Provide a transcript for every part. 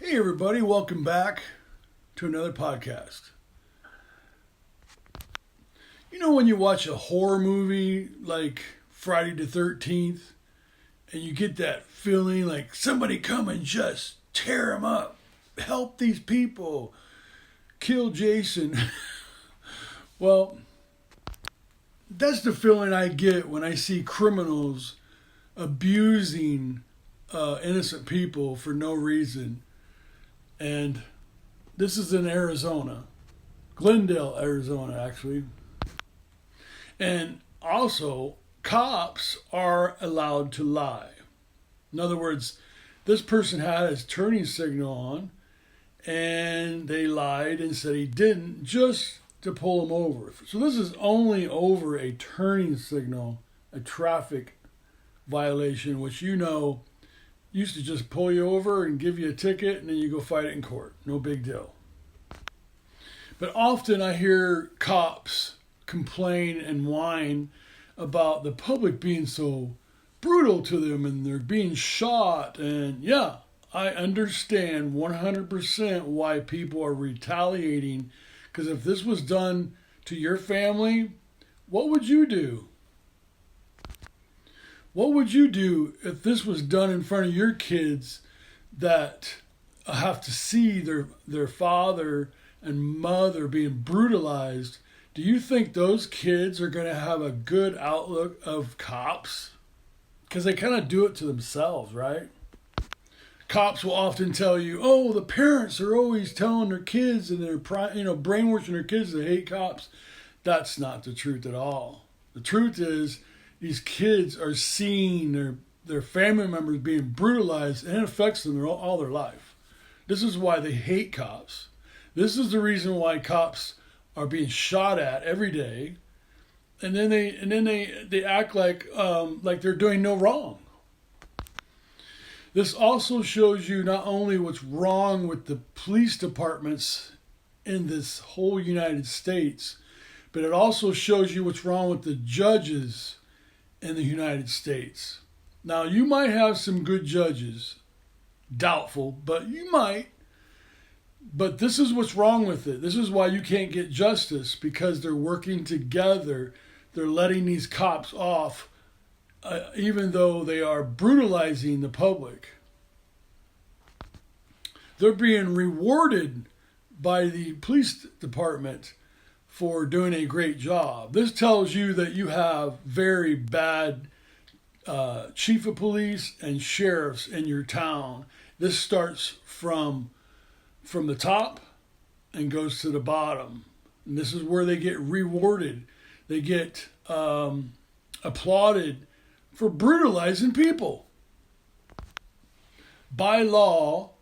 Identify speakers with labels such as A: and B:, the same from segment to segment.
A: Hey, everybody, welcome back to another podcast. You know, when you watch a horror movie like Friday the 13th, and you get that feeling like somebody come and just tear them up, help these people, kill Jason. Well, that's the feeling I get when I see criminals abusing innocent people for no reason. And this is in Arizona, Glendale, Arizona, actually. And also, cops are allowed to lie. In other words, this person had his turning signal on, and they lied and said he didn't just to pull him over. So this is only over a turning signal, a traffic violation, which used to just pull you over and give you a ticket and then you go fight it in court. No big deal. But often I hear cops complain and whine about the public being so brutal to them and they're being shot. And yeah, I understand 100% why people are retaliating. Because if this was done to your family, what would you do? What would you do if this was done in front of your kids that have to see their father and mother being brutalized? Do you think those kids are going to have a good outlook of cops? Because they kind of do it to themselves, right? Cops will often tell you, oh, the parents are always telling their kids and they're brainwashing their kids to hate cops. That's not the truth at all. The truth is, these kids are seeing their family members being brutalized, and it affects them all their life. This is why they hate cops. This is the reason why cops are being shot at every day, and then they act like they're doing no wrong. This also shows you not only what's wrong with the police departments in this whole United States, but it also shows you what's wrong with the judges in the United States. Now, you might have some good judges, doubtful, but you might. But this is what's wrong with it. This is why you can't get justice, because they're working together. They're letting these cops off, even though they are brutalizing the public. They're being rewarded by the police department for doing a great job. This tells you that you have very bad chief of police and sheriffs in your town. This starts from the top and goes to the bottom. And this is where they get rewarded. They get applauded for brutalizing people. By law,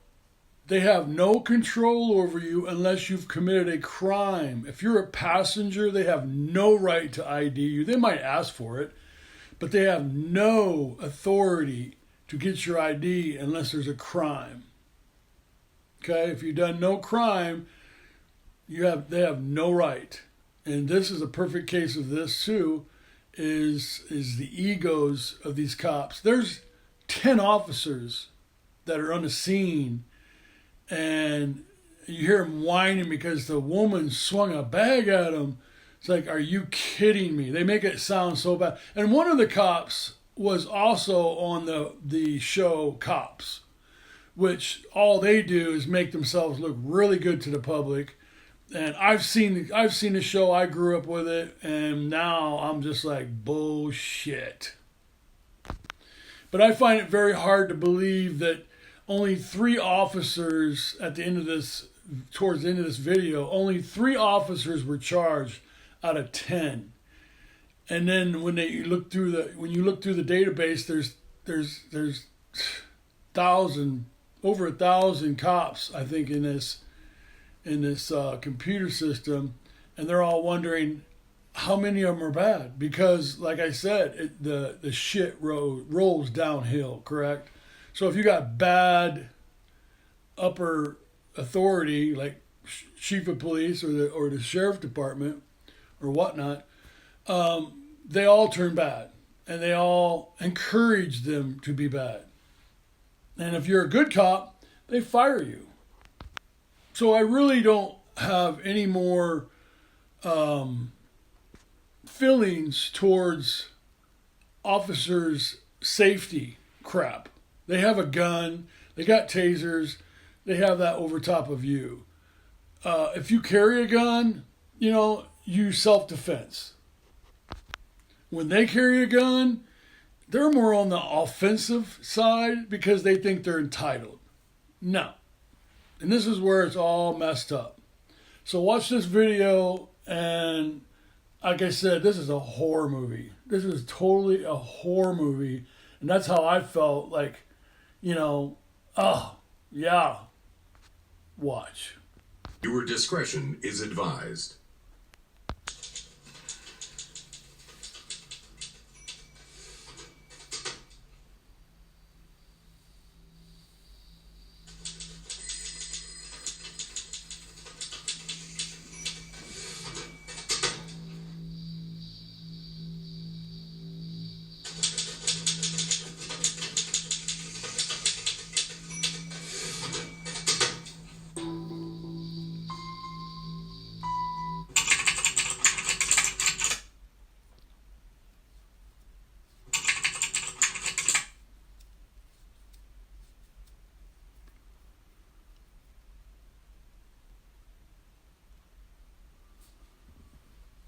A: they have no control over you unless you've committed a crime. If you're a passenger, they have no right to ID you. They might ask for it, but they have no authority to get your ID unless there's a crime. Okay, if you've done no crime, they have no right. And this is a perfect case of this too, is the egos of these cops. There's 10 officers that are on the scene, and you hear them whining because the woman swung a bag at them. It's like, are you kidding me? They make it sound so bad. And one of the cops was also on the show Cops, which all they do is make themselves look really good to the public. And I've seen the show. I grew up with it, and now I'm just like, bullshit. But I find it very hard to believe that only 3 officers towards the end of this video, only 3 officers were charged out of 10. And then when you look through the database, there's over 1,000 cops, I think, in this computer system, and they're all wondering how many of them are bad, because, like I said, the shit rolls downhill, correct? So if you got bad upper authority, like chief of police or the sheriff department or whatnot, they all turn bad, and they all encourage them to be bad. And if you're a good cop, they fire you. So I really don't have any more feelings towards officers' safety crap. They have a gun, they got tasers, they have that over top of you. If you carry a gun, use self-defense. When they carry a gun, they're more on the offensive side because they think they're entitled. No. And this is where it's all messed up. So watch this video, and like I said, this is a horror movie. This is totally a horror movie. And that's how I felt, like, oh, yeah, watch.
B: Your discretion is advised.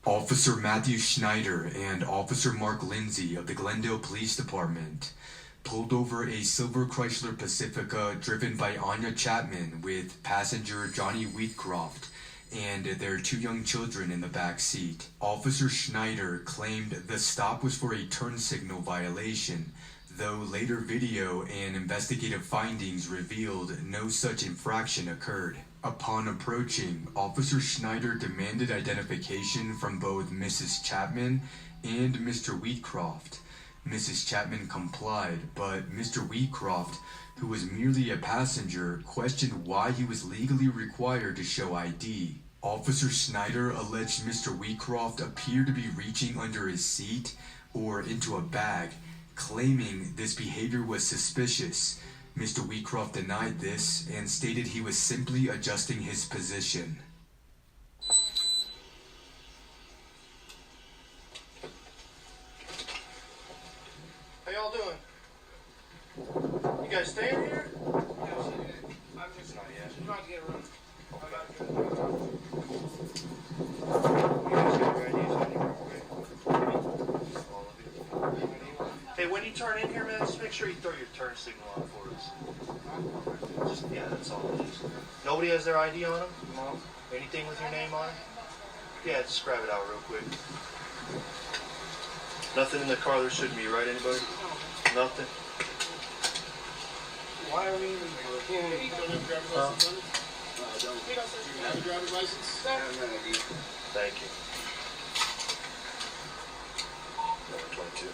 C: Officer Matthew Schneider and Officer Mark Lindsay of the Glendale Police Department pulled over a silver Chrysler Pacifica driven by Anya Chapman with passenger Johnny Wheatcroft and their 2 young children in the back seat. Officer Schneider claimed the stop was for a turn signal violation, though later video and investigative findings revealed no such infraction occurred. Upon approaching, Officer Schneider demanded identification from both Mrs. Chapman and Mr. Wheatcroft. Mrs. Chapman complied, but Mr. Wheatcroft, who was merely a passenger, questioned why he was legally required to show ID. Officer Schneider alleged Mr. Wheatcroft appeared to be reaching under his seat or into a bag, claiming this behavior was suspicious. Mr. Wheatcroft denied this and stated he was simply adjusting his position.
D: How y'all doing? You guys staying here? I'm just not yet. I'm about to get a room. You guys got your IDs on you, right? All of you. Hey, when you turn in here, man, just make sure you throw your turn signal on for us. Yeah, that's all it is. Nobody has their ID on them? No. Anything with your name on it? Yeah, just grab it out real quick. Nothing in the car there shouldn't be, right, anybody? No. Nothing?
E: Why are we even here? You don't have a driver's license on it? No, I don't. You have a driver's license? I have an ID.
D: Thank you. Number 22.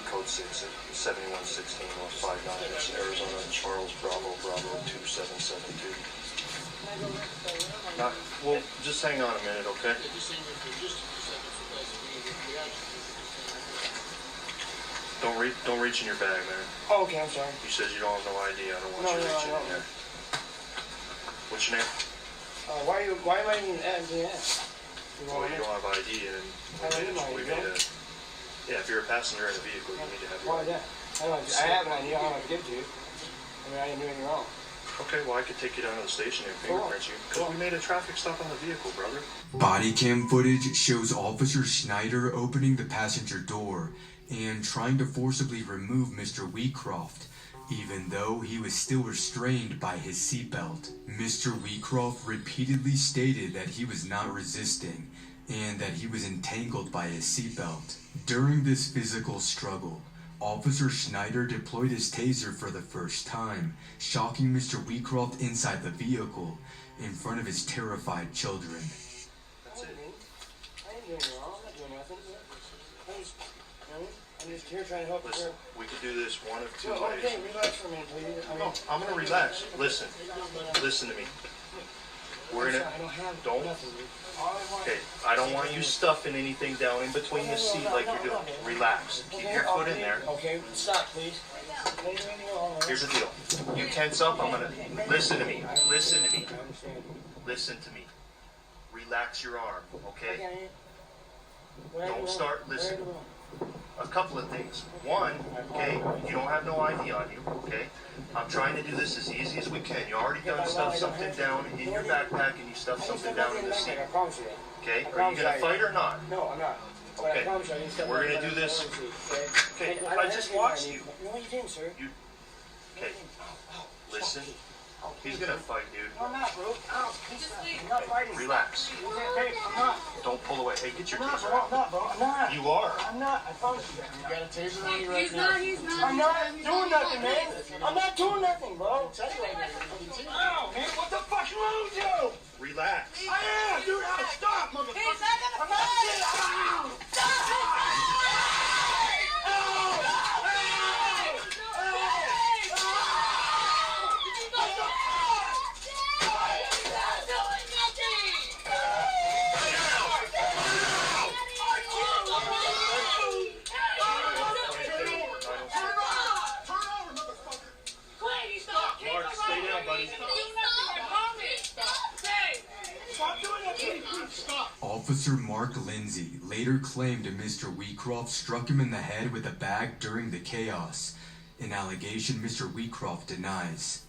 D: Code 6 at 7116 North 59. It's Arizona, Charles Bravo 2772. Well, just hang on a minute, okay? Don't reach in your bag, man.
E: Oh, okay, I'm sorry.
D: You said you don't have no ID. I don't want you reaching in there. What's your name?
E: Why am I even asking that?
D: Well, you don't have ID, and we made a... Yeah, if you're a passenger in a vehicle, you need to have your...
E: Why is that? I have an idea. I don't have to give to you. I mean, I didn't do anything wrong.
D: Okay, well, I could take you down to the station and fingerprint you. Because we made a traffic stop on the vehicle, brother.
C: Body cam footage shows Officer Schneider opening the passenger door and trying to forcibly remove Mr. Wheatcroft, even though he was still restrained by his seatbelt. Mr. Wheatcroft repeatedly stated that he was not resisting and that he was entangled by his seatbelt. During this physical struggle, Officer Schneider deployed his taser for the first time, shocking Mr. Wheatcroft inside the vehicle in front of his terrified children.
D: That's it.
E: I ain't doing anything wrong. I'm not doing nothing. I'm just here trying to help.
D: Listen, we could do this one of two
E: Well,
D: ways.
E: okay, relax for a minute, please.
D: No, I'm gonna relax. Listen to me. We're in it.
E: I don't have
D: Don't.
E: nothing.
D: Okay, I don't want you stuffing anything down in between the seat like you're doing. Relax. Keep your foot in there.
E: Okay, stop, please.
D: Here's the deal. You tense up, I'm gonna... Listen to me. Listen to me. Listen to me. Relax your arm, okay? Don't start listening. A couple of things. One, okay, you don't have no ID on you, okay? I'm trying to do this as easy as we can. You already done stuff something down in your backpack and you stuffed something down in the seat. Okay? Are you gonna fight or not?
E: No, I'm not.
D: Okay. We're gonna do this. Okay, I just watched you.
E: No, you didn't, sir.
D: Okay. Listen. He's gonna fight, dude.
E: I'm not, bro. I'm not fighting.
D: Relax.
E: Hey, I'm not.
D: Don't pull away. Hey, get your
E: I'm not,
D: taser
E: bro. I'm
D: out.
E: not, bro. I'm not.
D: You are.
E: I'm not. I promise you that. You got a taser on you right
F: He's
E: now.
F: not, he's not.
E: I'm not doing nothing, man. I'm not doing nothing, bro. Oh, man, what the fuck's wrong with you?
D: Relax.
E: I am, dude. Stop, motherfucker.
F: He's not gonna
E: I'm not shit.
D: Mark, stay down, buddy.
E: Stop doing that, please. Stop.
C: Officer Mark Lindsay later claimed Mr. Wheatcroft struck him in the head with a bag during the chaos, an allegation Mr. Wheatcroft denies.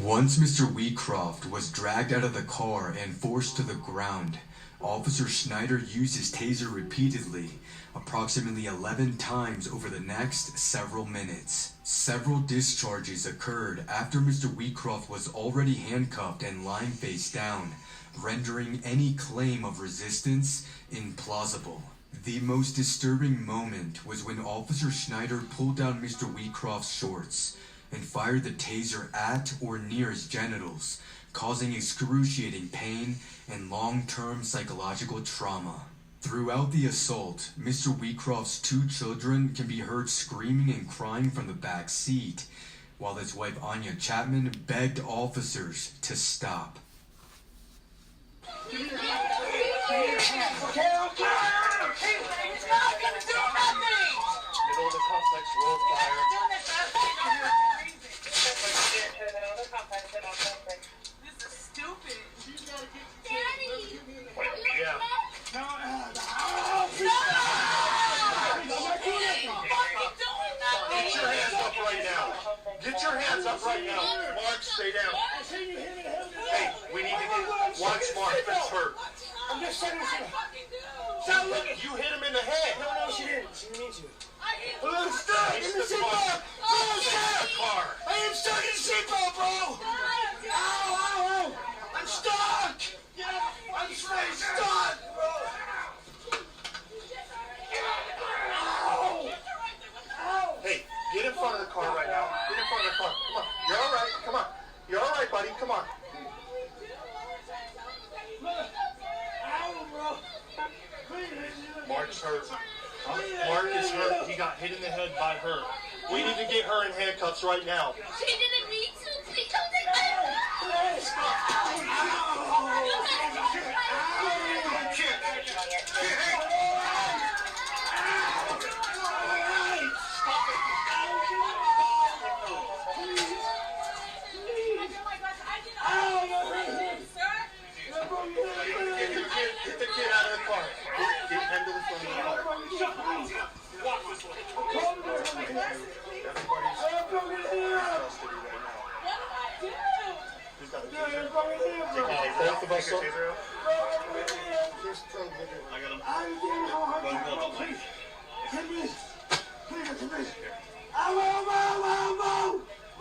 C: Once Mr. Wheatcroft was dragged out of the car and forced to the ground, Officer Schneider used his taser repeatedly, approximately 11 times over the next several minutes. Several discharges occurred after Mr. Wheatcroft was already handcuffed and lying face down, rendering any claim of resistance implausible. The most disturbing moment was when Officer Schneider pulled down Mr. Wheatcroft's shorts and fired the taser at or near his genitals, causing excruciating pain and long-term psychological trauma. Throughout the assault, Mr. Wheatcroft's 2 children can be heard screaming and crying from the back seat, while his wife Anya Chapman begged officers to stop.
E: Okay, okay. He's not gonna do nothing.
D: Middle of the complex, roll fire.
F: This is stupid.
E: Daddy.
D: Yeah. Get your hands up right now. Get your hands up right now. Mark, stay down. Hey, we need to get... Watch Mark, that's hurt.
E: I'm just saying this.
D: Stop looking. You hit him in the head.
E: No, she didn't. She didn't mean to.
D: I'm stuck in the seatbelt. Car.
E: I am stuck in the seatbelt, bro. Ow. I'm stuck. I'm stuck, bro.
D: Hey, get in front of the car right now. Get in front of the car. Come on. You're all right. Come on. You're all right, buddy. Come on. Mark's hurt. Mark is hurt. He got hit in the head by her. We need to get her in handcuffs right now.
F: She didn't mean to. Please don't take my...
D: Get the kid out of the car. Get him to the front of the car. Walk this way. Everybody's in custody right now. Who's got the taser? Both of us up. I got him.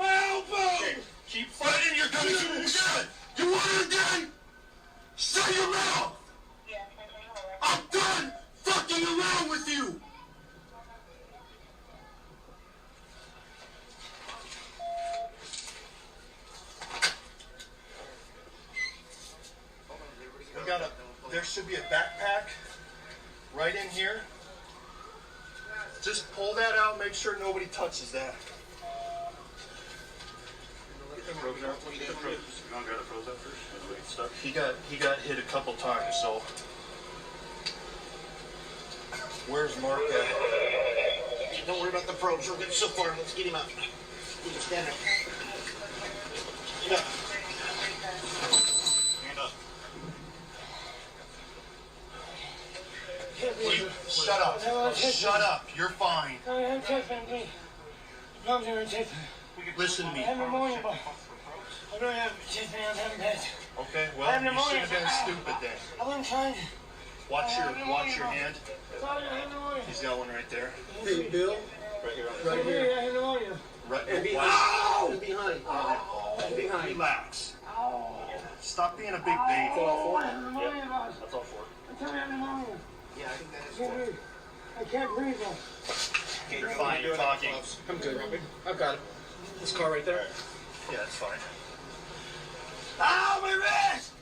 D: Okay, keep fighting. You're gonna do it again. You want it again? Shut your mouth. I'm done fucking around with you. be a backpack right in here. Just pull that out, make sure nobody touches that. Get the probes out. Get the probes. You want to grab the probes out first? He got hit a couple times, so. Where's Mark at?
E: Don't worry about the probes. We'll get so far. Let's get him up. Stand up. Stand up. Stand up.
D: You, shut up. Shut up. You're fine. Listen to me. Okay, well, you should have been stupid then.
E: I wasn't trying.
D: Watch your hand. He's got one right there.
E: Hey, Bill.
D: Right here. Right. Wow!
E: Behind. Behind.
D: Relax. Stop being a big baby. That's all four. Yeah, I think that is four.
E: I can't breathe though.
D: Okay, you're fine. You're talking.
E: I'm good. I've got it. This car right there.
D: Yeah, it's fine.
E: Ow, my wrist!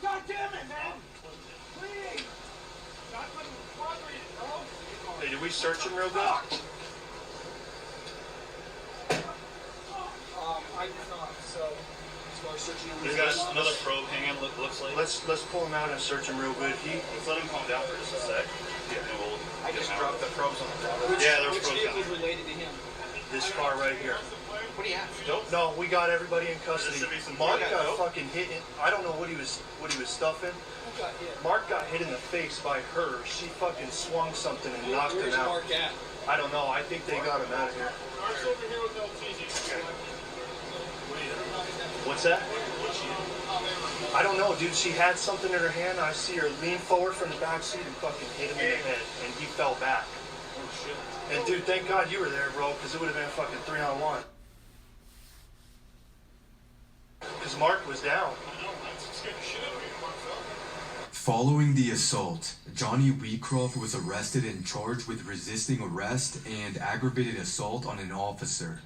E: God damn it, man! Please!
D: Hey, did we search him real good?
E: I did not, so we're searching him.
D: He's got another probe hanging, looks like. Let's pull him out and search him real good. Let's let him calm down for just a sec. Yeah, we'll
E: I just dropped the probes on the ground.
D: Yeah, there's
E: which
D: probes
E: vehicle
D: down.
E: is related to him?
D: This car right here.
E: What do you have?
D: No, we got everybody in custody. Mark got
E: dope.
D: fucking hit. I don't know what he was stuffing.
E: Who got hit?
D: Mark got hit in the face by her. She fucking swung something and knocked him
E: Where's
D: out.
E: Mark at?
D: I don't know. I think they got him out of here.
E: Mark's over here with LTZ.
D: What's that? I don't know, dude. She had something in her hand. I see her lean forward from the back seat and fucking hit him in the head, and he fell back.
E: Oh shit.
D: And dude, thank God you were there, bro, because it would have been fucking 3-on-1. Because Mark was down.
C: Following the assault, Johnny Wheatcroft was arrested and charged with resisting arrest and aggravated assault on an officer.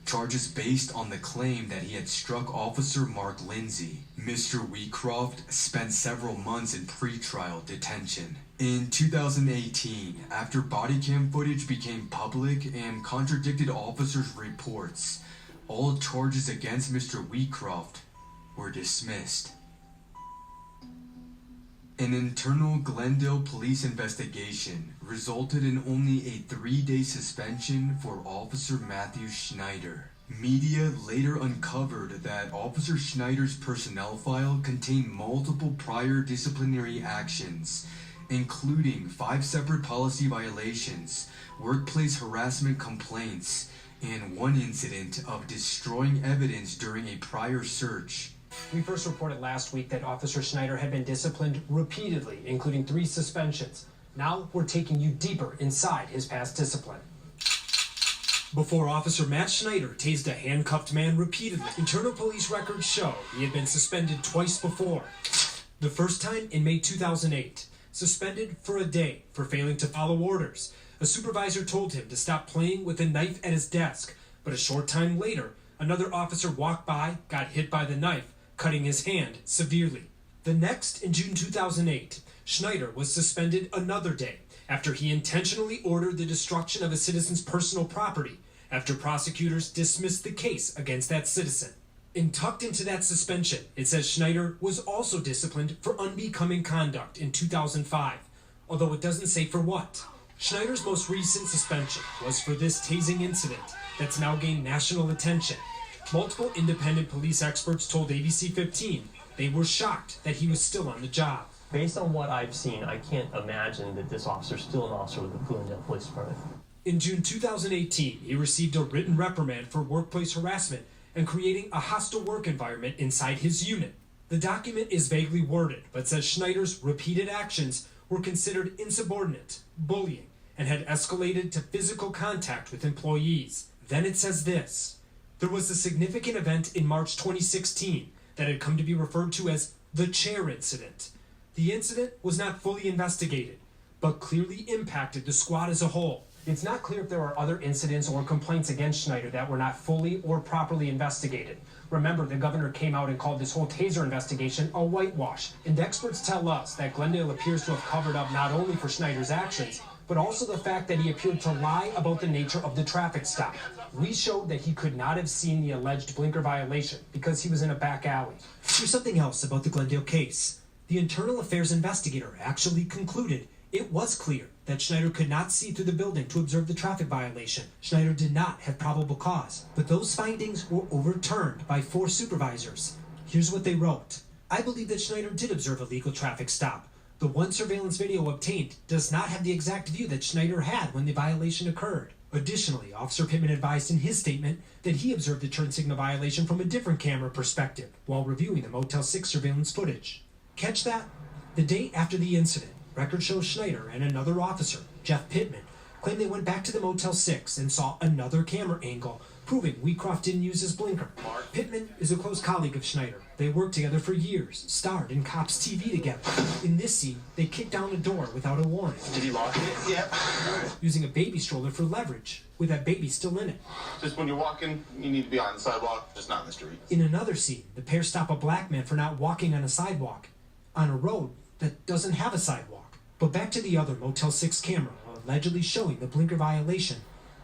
C: Charges based on the claim that he had struck Officer Mark Lindsay. Mr. Wheatcroft spent several months in pretrial detention. In 2018, after body cam footage became public and contradicted officers' reports, all charges against Mr. Wheatcroft were dismissed. An internal Glendale police investigation resulted in only a 3-day suspension for Officer Matthew Schneider. Media later uncovered that Officer Schneider's personnel file contained multiple prior disciplinary actions, including 5 separate policy violations, workplace harassment complaints, and 1 incident of destroying evidence during a prior search.
G: We first reported last week that Officer Schneider had been disciplined repeatedly, including 3 suspensions. Now we're taking you deeper inside his past discipline. Before Officer Matt Schneider tased a handcuffed man repeatedly, internal police records show he had been suspended twice before. The first time in May 2008, suspended for a day for failing to follow orders. A supervisor told him to stop playing with a knife at his desk, but a short time later, another officer walked by, got hit by the knife, cutting his hand severely. The next, in June 2008, Schneider was suspended another day after he intentionally ordered the destruction of a citizen's personal property after prosecutors dismissed the case against that citizen. And tucked into that suspension, it says Schneider was also disciplined for unbecoming conduct in 2005, although it doesn't say for what. Schneider's most recent suspension was for this tasing incident that's now gained national attention. Multiple independent police experts told ABC 15 they were shocked that he was still on the job.
H: Based on what I've seen, I can't imagine that this officer is still an officer with the Glendale Police Department.
G: In June 2018, he received a written reprimand for workplace harassment and creating a hostile work environment inside his unit. The document is vaguely worded, but says Schneider's repeated actions were considered insubordinate, bullying, and had escalated to physical contact with employees. Then it says this. There was a significant event in March 2016 that had come to be referred to as the chair incident. The incident was not fully investigated, but clearly impacted the squad as a whole. It's not clear if there are other incidents or complaints against Schneider that were not fully or properly investigated. Remember, the governor came out and called this whole Taser investigation a whitewash. And experts tell us that Glendale appears to have covered up not only for Schneider's actions, but also the fact that he appeared to lie about the nature of the traffic stop. We showed that he could not have seen the alleged blinker violation because he was in a back alley.
I: Here's something else about the Glendale case. The internal affairs investigator actually concluded it was clear that Schneider could not see through the building to observe the traffic violation. Schneider did not have probable cause, but those findings were overturned by 4 supervisors. Here's what they wrote. I believe that Schneider did observe a legal traffic stop. The one surveillance video obtained does not have the exact view that Schneider had when the violation occurred. Additionally, Officer Pittman advised in his statement that he observed the turn signal violation from a different camera perspective while reviewing the Motel 6 surveillance footage. Catch that? The day after the incident, record shows Schneider and another officer, Jeff Pittman, claimed they went back to the Motel 6 and saw another camera angle, proving Wheatcroft didn't use his blinker. Pittman is a close colleague of Schneider. They worked together for years, starred in Cops TV together. In this scene, they kicked down a door without a warning.
D: Did he lock it? Yeah.
I: Using a baby stroller for leverage, with that baby still in it.
J: Just when you're walking, you need to be on the sidewalk, just not in the street.
I: In another scene, the pair stop a black man for not walking on a sidewalk, on a road that doesn't have a sidewalk. But back to the other Motel 6 camera, allegedly showing the blinker violation.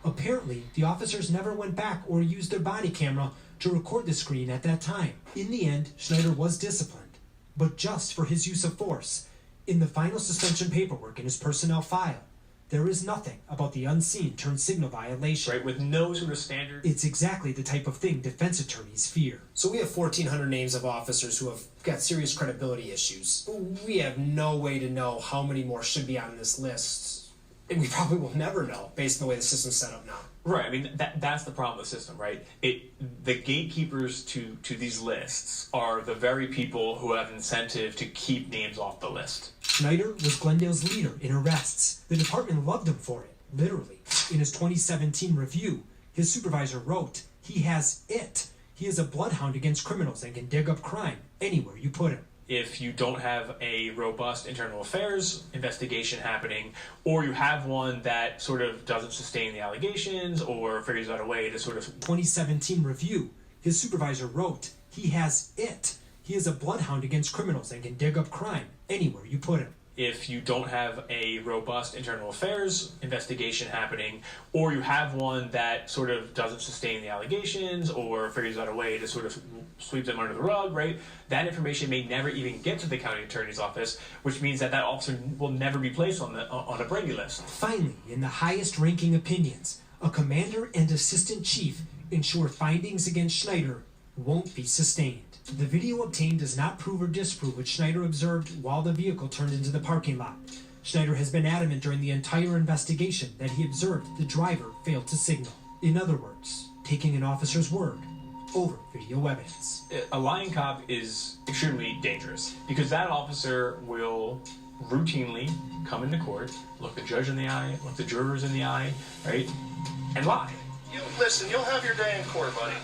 I: Apparently, the officers never went back or used their body camera to record the screen at that time. In the end, Schneider was disciplined, but just for his use of force. In the final suspension paperwork in his personnel file, there is nothing about the unseen turn signal violation.
K: Right, with no sort of standard.
I: It's exactly the type of thing defense attorneys fear.
G: So we have 1,400 names of officers who have got serious credibility issues. We have no way to know how many more should be on this list. And we probably will never know based on the way the system's set up now.
K: Right, I mean, that's the problem with the system, right? The gatekeepers to these lists are the very people who have incentive to keep names off the list.
I: Schneider was Glendale's leader in arrests. The department loved him for it, literally. In his 2017 review, his supervisor wrote, he has it. He is a bloodhound against criminals and can dig up crime anywhere you put him.
K: If you don't have a robust internal affairs investigation happening, or you have one that sort of doesn't sustain the allegations or figures out a way to sort of...
I: 2017 review, his supervisor wrote, he has it. He is a bloodhound against criminals and can dig up crime anywhere you put him.
K: If you don't have a robust internal affairs investigation happening, or you have one that sort of doesn't sustain the allegations or figures out a way to sort of sweep them under the rug, right? That information may never even get to the county attorney's office, which means that officer will never be placed on a Brady list.
I: Finally, in the highest ranking opinions, a commander and assistant chief ensure findings against Schneider won't be sustained. The video obtained does not prove or disprove what Schneider observed while the vehicle turned into the parking lot. Schneider has been adamant during the entire investigation that he observed the driver failed to signal. In other words, taking an officer's word over video evidence.
K: A lying cop is extremely dangerous because that officer will routinely come into court, look the judge in the eye, look the jurors in the eye, right, and lie.
D: Listen, you'll have your day in court, buddy.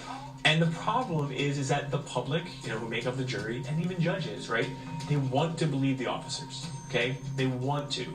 K: And the problem is that the public, who make up the jury, and even judges, right, they want to believe the officers, okay? They want to.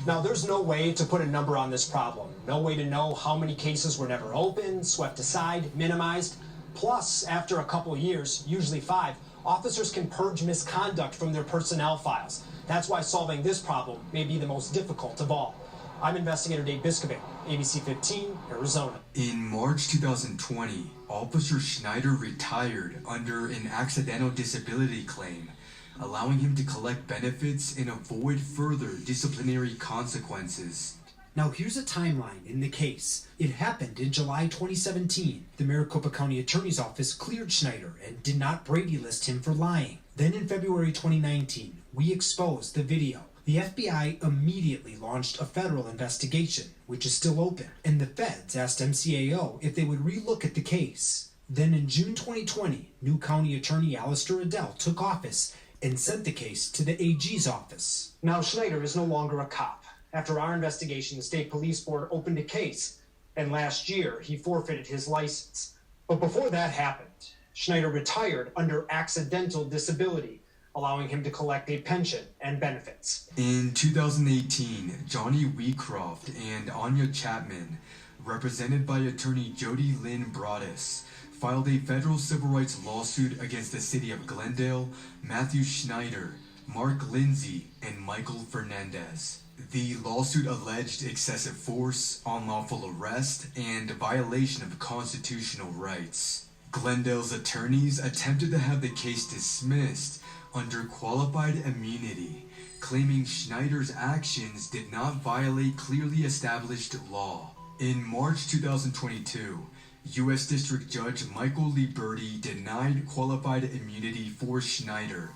G: Now, there's no way to put a number on this problem. No way to know how many cases were never opened, swept aside, minimized. Plus, after a couple years, usually 5, officers can purge misconduct from their personnel files. That's why solving this problem may be the most difficult of all. I'm Investigator Dave Biscobin, ABC 15, Arizona.
C: In March 2020, Officer Schneider retired under an accidental disability claim, allowing him to collect benefits and avoid further disciplinary consequences.
I: Now here's a timeline in the case. It happened in July 2017. The Maricopa County Attorney's Office cleared Schneider and did not Brady list him for lying. Then in February 2019, we exposed the video. The FBI immediately launched a federal investigation, which is still open, and the feds asked MCAO if they would relook at the case. Then in June 2020, new County Attorney Alistair Adele took office and sent the case to the AG's office.
G: Now, Schneider is no longer a cop. After our investigation, the State Police Board opened a case, and last year he forfeited his license. But before that happened, Schneider retired under accidental disability, allowing him to collect a pension and benefits.
C: In 2018, Johnny Wheatcroft and Anya Chapman represented by attorney Jody Lynn Broaddus, filed a federal civil rights lawsuit against the city of Glendale, Matthew Schneider, Mark Lindsay, and Michael Fernandez. The lawsuit alleged excessive force, unlawful arrest, and violation of constitutional rights. Glendale's attorneys attempted to have the case dismissed under qualified immunity, claiming Schneider's actions did not violate clearly established law. In March 2022, U.S. District Judge Michael Liberty denied qualified immunity for Schneider,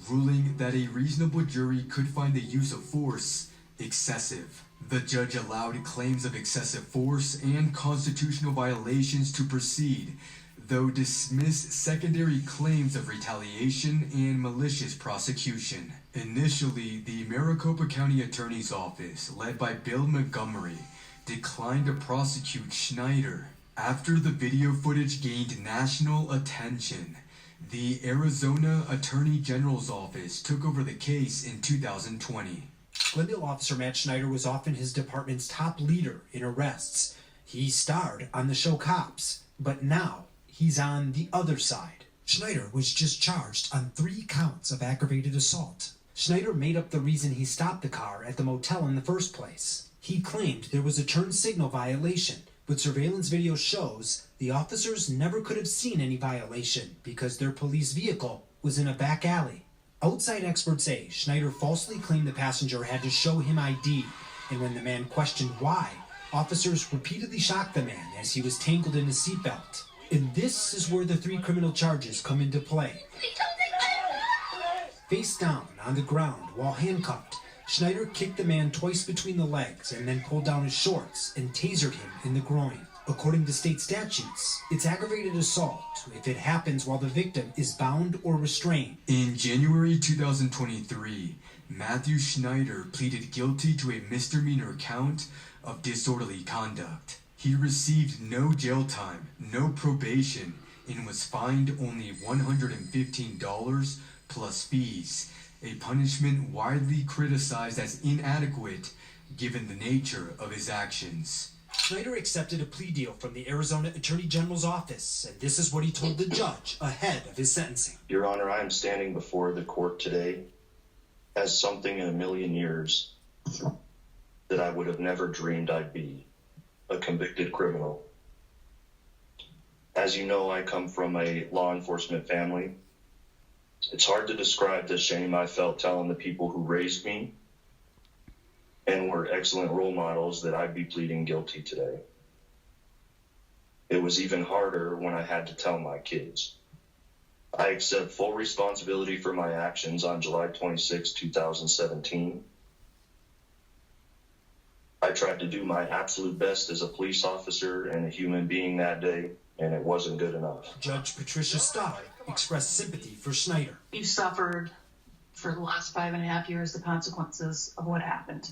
C: ruling that a reasonable jury could find the use of force excessive. The judge allowed claims of excessive force and constitutional violations to proceed, though dismissed secondary claims of retaliation and malicious prosecution. Initially, the Maricopa County Attorney's Office, led by Bill Montgomery, declined to prosecute Schneider. After the video footage gained national attention, the Arizona Attorney General's Office took over the case in 2020.
I: Glendale officer Matt Schneider was often his department's top leader in arrests. He starred on the show Cops, but now he's on the other side. Schneider was just charged on 3 counts of aggravated assault. Schneider made up the reason he stopped the car at the motel in the first place. He claimed there was a turn signal violation, but surveillance video shows the officers never could have seen any violation because their police vehicle was in a back alley. Outside experts say Schneider falsely claimed the passenger had to show him ID, and when the man questioned why, officers repeatedly shocked the man as he was tangled in his seatbelt. And this is where the 3 criminal charges come into play. Face down on the ground while handcuffed, Schneider kicked the man twice between the legs and then pulled down his shorts and tasered him in the groin. According to state statutes, it's aggravated assault if it happens while the victim is bound or restrained.
C: In January 2023, Matthew Schneider pleaded guilty to a misdemeanor count of disorderly conduct. He received no jail time, no probation, and was fined only $115 plus fees, a punishment widely criticized as inadequate given the nature of his actions.
I: Schneider accepted a plea deal from the Arizona Attorney General's office, and this is what he told the judge ahead of his sentencing.
L: Your Honor, I am standing before the court today as something in a million years that I would have never dreamed I'd be, a convicted criminal. As you know, I come from a law enforcement family. It's hard to describe the shame I felt telling the people who raised me and were excellent role models that I'd be pleading guilty today. It was even harder when I had to tell my kids. I accept full responsibility for my actions on July 26, 2017. I tried to do my absolute best as a police officer and a human being that day, and it wasn't good enough.
I: Judge Patricia Starr expressed sympathy for Schneider.
M: You suffered for the last 5.5 years the consequences of what happened.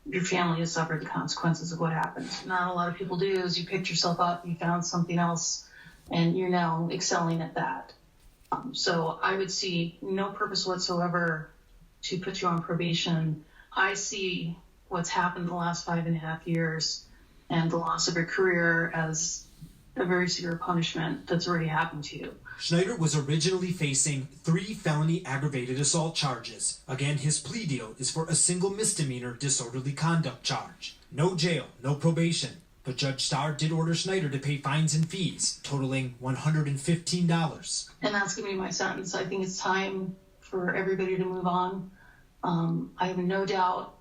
M: Your family has suffered the consequences of what happened. Not a lot of people do is you picked yourself up, you found something else, and you're now excelling at that. So I would see no purpose whatsoever to put you on probation. I see what's happened in the last 5.5 years and the loss of your career as a very severe punishment that's already happened to you.
I: Schneider was originally facing 3 felony aggravated assault charges. Again, his plea deal is for a single misdemeanor disorderly conduct charge. No jail, no probation. But Judge Starr did order Schneider to pay fines and fees, totaling $115.
M: And that's going to be my sentence. I think it's time for everybody to move on. I have no doubt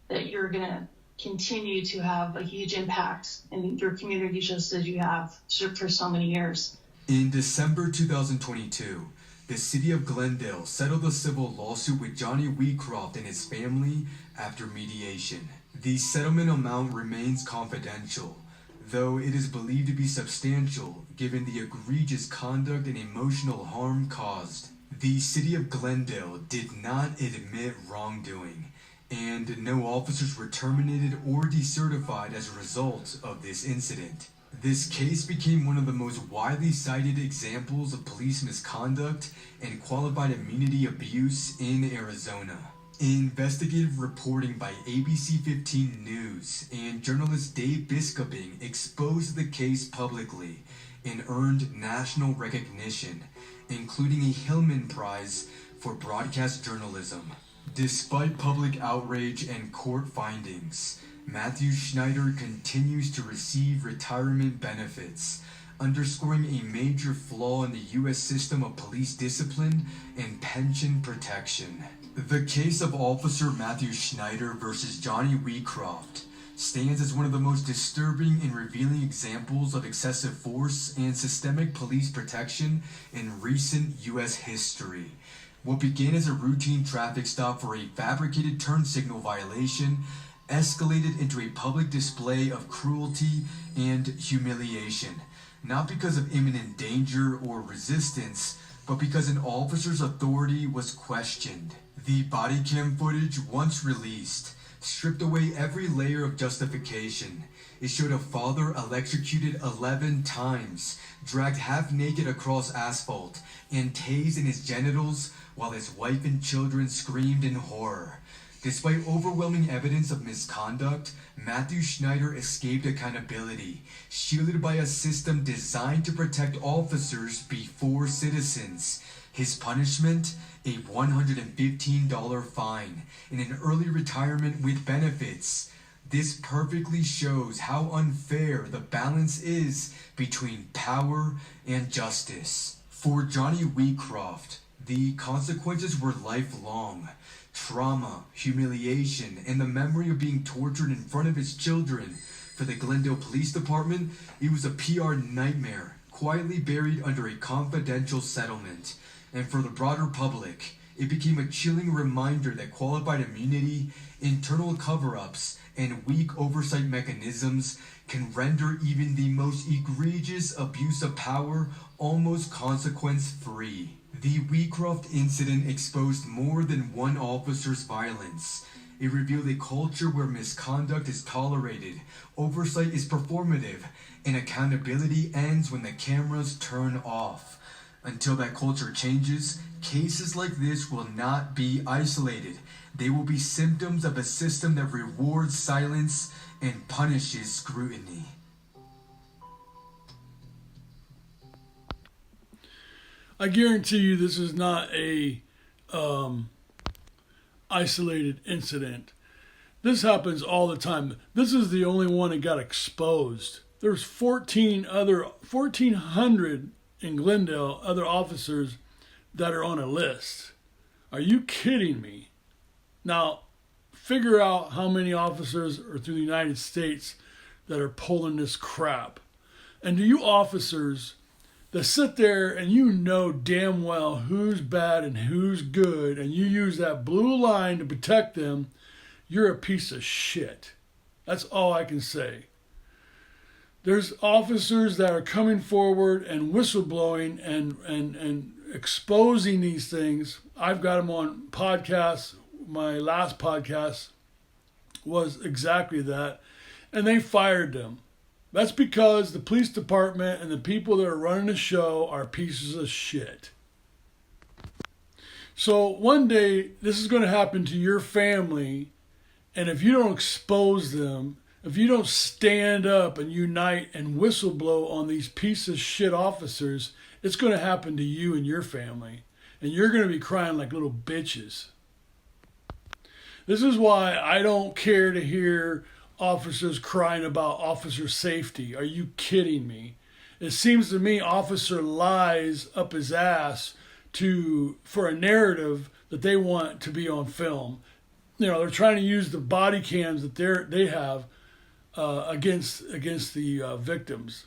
M: that you're going to continue to have a huge impact in your community just as you have for so many years.
C: In December 2022, the city of Glendale settled a civil lawsuit with Johnny Wheatcroft and his family after mediation. The settlement amount remains confidential, though it is believed to be substantial given the egregious conduct and emotional harm caused. The city of Glendale did not admit wrongdoing, and no officers were terminated or decertified as a result of this incident. This case became one of the most widely cited examples of police misconduct and qualified immunity abuse in Arizona. Investigative reporting by ABC 15 News and journalist Dave Biskuping exposed the case publicly and earned national recognition, including a Hillman Prize for broadcast journalism. Despite public outrage and court findings, Matthew Schneider continues to receive retirement benefits, underscoring a major flaw in the U.S. system of police discipline and pension protection. The case of Officer Matthew Schneider versus Johnny Wheatcroft stands as one of the most disturbing and revealing examples of excessive force and systemic police protection in recent U.S. history. What began as a routine traffic stop for a fabricated turn signal violation escalated into a public display of cruelty and humiliation, not because of imminent danger or resistance, but because an officer's authority was questioned. The body cam footage, once released, stripped away every layer of justification. It showed a father electrocuted 11 times, dragged half naked across asphalt, and tased in his genitals while his wife and children screamed in horror. Despite overwhelming evidence of misconduct, Matthew Schneider escaped accountability, shielded by a system designed to protect officers before citizens. His punishment? A $115 fine and an early retirement with benefits. This perfectly shows how unfair the balance is between power and justice. For Johnny Wheatcroft, the consequences were lifelong. Trauma, humiliation, and the memory of being tortured in front of his children. For the Glendale Police Department, it was a PR nightmare, quietly buried under a confidential settlement. And for the broader public, it became a chilling reminder that qualified immunity, internal cover-ups, and weak oversight mechanisms can render even the most egregious abuse of power almost consequence-free. The Wheatcroft incident exposed more than one officer's violence. It revealed a culture where misconduct is tolerated, oversight is performative, and accountability ends when the cameras turn off. Until that culture changes, cases like this will not be isolated. They will be symptoms of a system that rewards silence and punishes scrutiny.
A: I guarantee you this is not a isolated incident. This happens all the time. This is the only one that got exposed. There's 1,400 in Glendale, other officers that are on a list. Are you kidding me? Now, figure out how many officers are through the United States that are pulling this crap. And do you officers that sit there and you know damn well who's bad and who's good, and you use that blue line to protect them, you're a piece of shit. That's all I can say. There's officers that are coming forward and whistleblowing and exposing these things. I've got them on podcasts. My last podcast was exactly that. And they fired them. That's because the police department and the people that are running the show are pieces of shit. So one day, this is going to happen to your family. And if you don't expose them, if you don't stand up and unite and whistleblow on these pieces of shit officers, it's going to happen to you and your family. And you're going to be crying like little bitches. This is why I don't care to hear officers crying about officer safety. Are you kidding me? It seems to me officer lies up his ass for a narrative that they want to be on film. You know, they're trying to use the body cams that they have against the victims.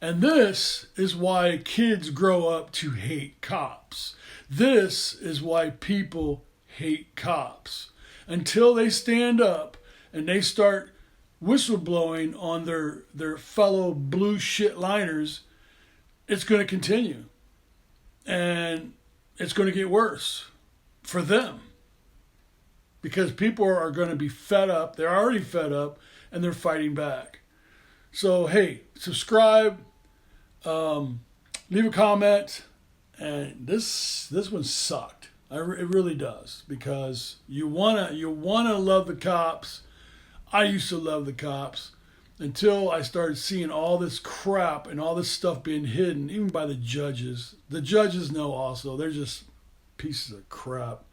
A: And this is why kids grow up to hate cops. This is why people hate cops. Until they stand up and they start whistleblowing on their fellow blue shit liners, it's going to continue. And it's going to get worse for them. Because people are going to be fed up. They're already fed up and they're fighting back. So, hey, subscribe, leave a comment. And this one sucked. It really does, because you wanna love the cops. I used to love the cops until I started seeing all this crap and all this stuff being hidden, even by the judges. The judges know also. They're just pieces of crap.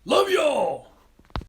A: Love y'all!